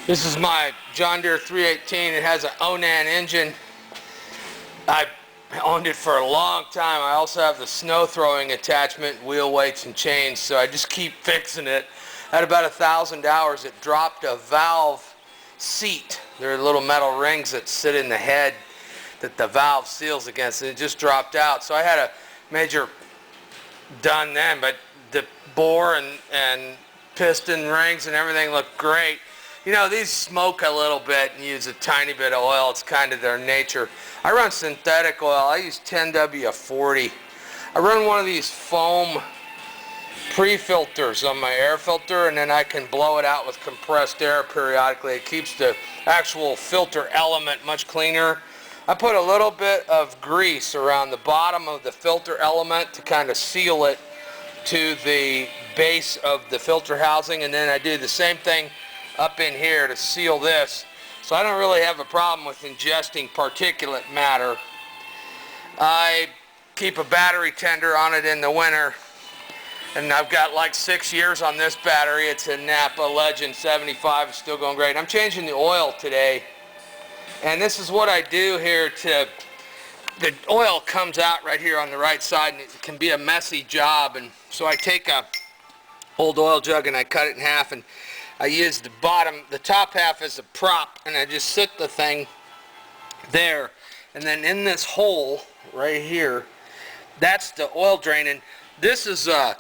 This is my Johne Deere 318. It has an Onan engine. I've owned it for a long time. I also have the snow throwing attachment, wheel weights and chains, so I just keep fixing it. At about 1,000 hours, it dropped a valve seat. There are little metal rings that sit in the head that the valve seals against, and it just dropped out. So I had a major done then, but the bore and piston rings and everything looked great. You know, these smoke a little bit and use a tiny bit of oil. It's kind of their nature. I run synthetic oil. I use 10W40. I run one of these foam pre-filters on my air filter, and then I can blow it out with compressed air periodically. It keeps the actual filter element much cleaner. I put a little bit of grease around the bottom of the filter element to kind of seal it to the base of the filter housing, and then I do the same thing up in here to seal this. So I don't really have a problem with ingesting particulate matter. I keep a battery tender on it in the winter, and I've got like 6 years on this battery. It's a Napa Legend 75. It's still going great. I'm changing the oil today, and this is what I do here the oil comes out right here on the right side, and it can be a messy job. And so I take a old oil jug and I cut it in half, and I use the top half as a prop, and I just sit the thing there. And then in this hole right here, that's the oil drain. And this is a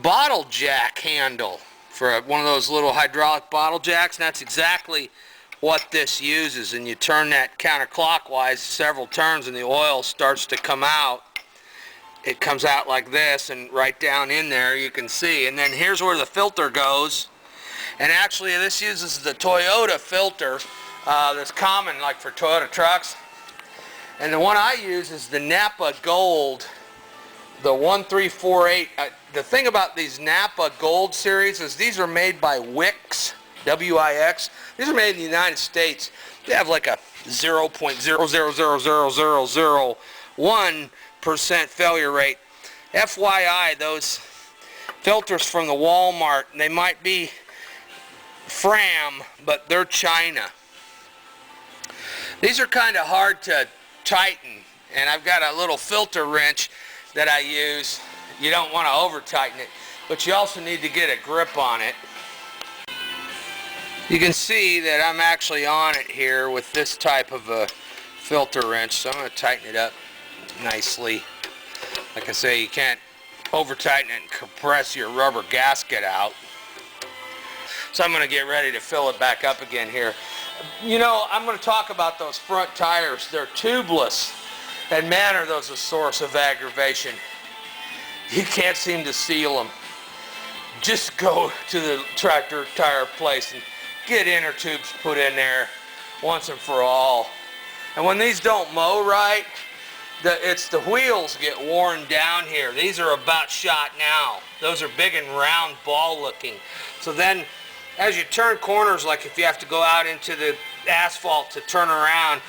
bottle jack handle for one of those little hydraulic bottle jacks, and that's exactly what this uses. And you turn that counterclockwise several turns and the oil starts to come out. It comes out like this, and right down in there you can see. And then here's where the filter goes. And actually this uses the Toyota filter that's common like for Toyota trucks. And the one I use is the Napa Gold, the 1348. The thing about these Napa Gold series is these are made by Wix, W-I-X. These are made in the United States. They have like a 0.0000001% failure rate. FYI, those filters from the Walmart, they might be Fram, but they're China. These are kind of hard to tighten, and I've got a little filter wrench that I use. You don't want to over tighten it, but you also need to get a grip on it. You can see that I'm actually on it here with this type of a filter wrench, so I'm going to tighten it up nicely. Like I say, you can't over tighten it and compress your rubber gasket out. So I'm going to get ready to fill it back up again here. You know, I'm going to talk about those front tires. They're tubeless, and man, are those a source of aggravation. You can't seem to seal them. Just go to the tractor tire place and get inner tubes put in there once and for all. And when these don't mow right, it's the wheels get worn down here. These are about shot now. Those are big and round ball looking. So then as you turn corners, like if you have to go out into the asphalt to turn around,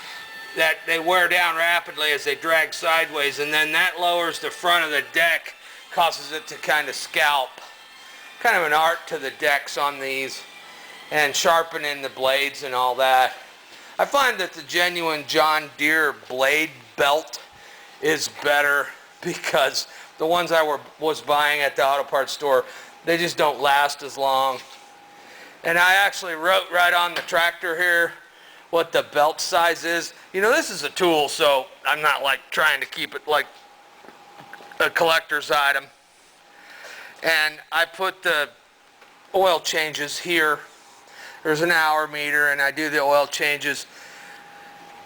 that they wear down rapidly as they drag sideways, and then that lowers the front of the deck, causes it to kind of scalp. Kind of an art to the decks on these, and sharpening the blades and all that. I find that the genuine Johne Deere blade belt is better, because the ones I was buying at the auto parts store, they just don't last as long. And I actually wrote right on the tractor here what the belt size is. You know, this is a tool, so I'm not like trying to keep it like a collector's item. And I put the oil changes here. There's an hour meter, and I do the oil changes.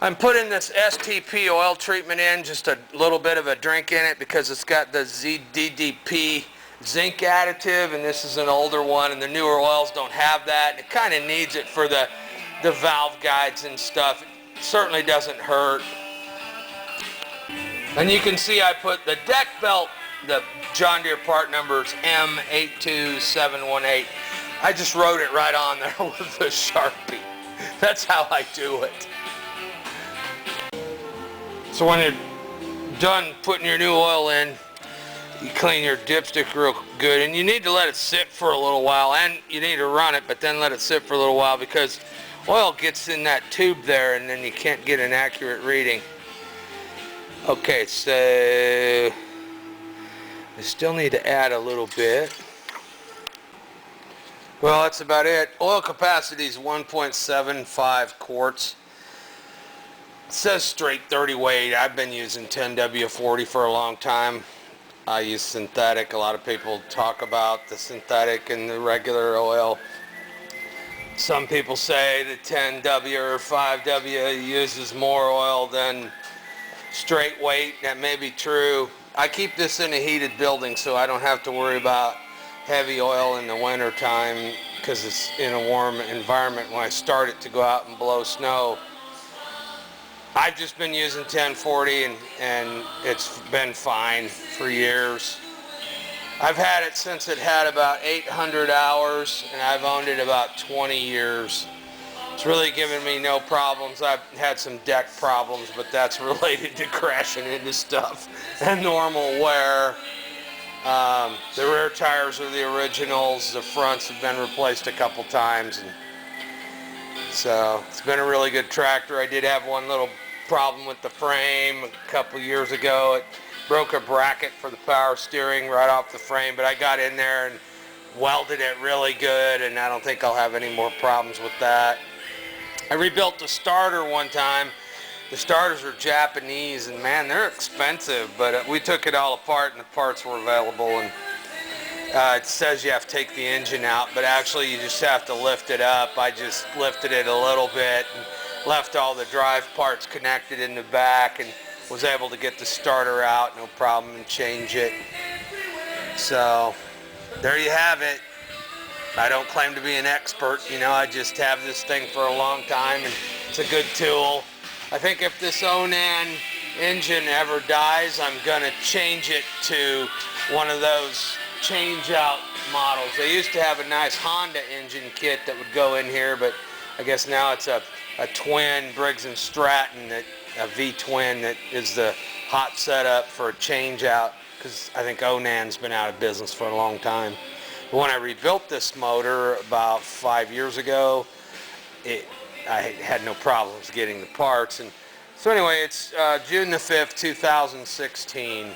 I'm putting this STP oil treatment in, just a little bit of a drink in it, because it's got the ZDDP zinc additive, and this is an older one, and the newer oils don't have that. It kind of needs it for the valve guides and stuff. It certainly doesn't hurt. And you can see I put the deck belt, the Johne Deere part number is M82718. I just wrote it right on there with a Sharpie. That's how I do it. So when you're done putting your new oil in, you clean your dipstick real good, and you need to let it sit for a little while, and you need to run it, but then let it sit for a little while, because oil gets in that tube there and then you can't get an accurate reading. Okay, so I still need to add a little bit. Well, that's about it. Oil capacity is 1.75 quarts. It says straight 30 weight. I've been using 10W40 for a long time. I use synthetic. A lot of people talk about the synthetic and the regular oil. Some people say the 10W or 5W uses more oil than straight weight. That may be true. I keep this in a heated building so I don't have to worry about heavy oil in the winter time because it's in a warm environment when I start it to go out and blow snow. I've just been using 1040 and it's been fine for years. I've had it since it had about 800 hours and I've owned it about 20 years. It's really given me no problems. I've had some deck problems, but that's related to crashing into stuff and normal wear. The rear tires are the originals. The fronts have been replaced a couple times. And so it's been a really good tractor. I did have one little problem with the frame a couple years ago. It broke a bracket for the power steering right off the frame, but I got in there and welded it really good, and I don't think I'll have any more problems with that. I rebuilt the starter one time. The starters are Japanese, and man, they're expensive, but we took it all apart and the parts were available, and it says you have to take the engine out, but actually you just have to lift it up. I just lifted it a little bit and left all the drive parts connected in the back and was able to get the starter out, no problem, and change it. So there you have it. I don't claim to be an expert, you know, I just have this thing for a long time and it's a good tool. I think if this Onan engine ever dies, I'm going to change it to one of those change-out models. They used to have a nice Honda engine kit that would go in here, but I guess now it's a twin Briggs & Stratton, a V-twin that is the hot setup for a change-out, because I think Onan's been out of business for a long time. But when I rebuilt this motor about 5 years ago, I had no problems getting the parts. And so anyway, it's June the 5th, 2016.